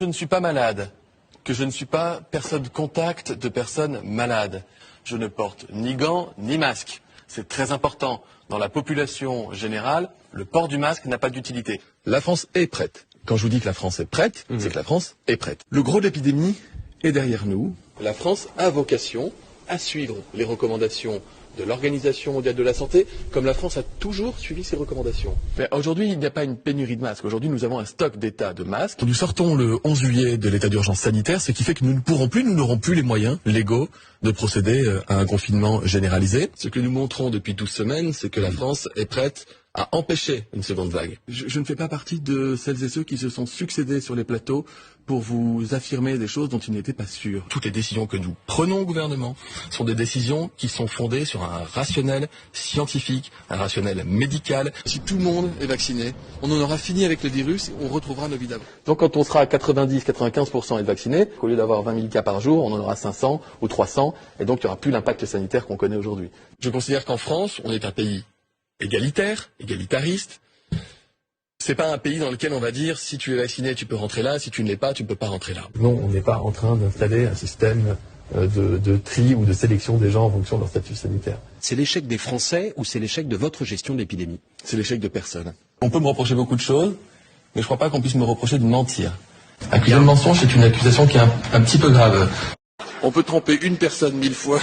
Je ne suis pas malade, que je ne suis pas personne contact de personnes malades. Je ne porte ni gants ni masque. C'est très important. Dans la population générale, le port du masque n'a pas d'utilité. La France est prête. Quand je vous dis que la France est prête, c'est que la France est prête. Le gros de l'épidémie est derrière nous. La France a vocation à suivre les recommandations de l'Organisation mondiale de la santé, comme la France a toujours suivi ses recommandations. Mais aujourd'hui, il n'y a pas une pénurie de masques. Aujourd'hui, nous avons un stock d'état de masques. Nous sortons le 11 juillet de l'état d'urgence sanitaire, ce qui fait que nous n'aurons plus les moyens légaux de procéder à un confinement généralisé. Ce que nous montrons depuis 12 semaines, c'est que la France est prête à empêcher une seconde vague. Je ne fais pas partie de celles et ceux qui se sont succédés sur les plateaux pour vous affirmer des choses dont ils n'étaient pas sûrs. Toutes les décisions que nous prenons au gouvernement sont des décisions qui sont fondées sur un rationnel scientifique, un rationnel médical. Si tout le monde est vacciné, on en aura fini avec le virus et on retrouvera nos vies d'avant. Donc quand on sera à 90-95% être vacciné, au lieu d'avoir 20 000 cas par jour, on en aura 500 ou 300, et donc il n'y aura plus l'impact sanitaire qu'on connaît aujourd'hui. Je considère qu'en France, on est un pays égalitaire, égalitariste. C'est pas un pays dans lequel on va dire si tu es vacciné, tu peux rentrer là, si tu ne l'es pas, tu ne peux pas rentrer là. Non, on n'est pas en train d'installer un système de tri ou de sélection des gens en fonction de leur statut sanitaire. C'est l'échec des Français ou c'est l'échec de votre gestion de l'épidémie? C'est l'échec de personne. On peut me reprocher beaucoup de choses, mais je crois pas qu'on puisse me reprocher de mentir. Accuser de mensonge, c'est une accusation qui est un petit peu grave. On peut tromper une personne 1000 fois.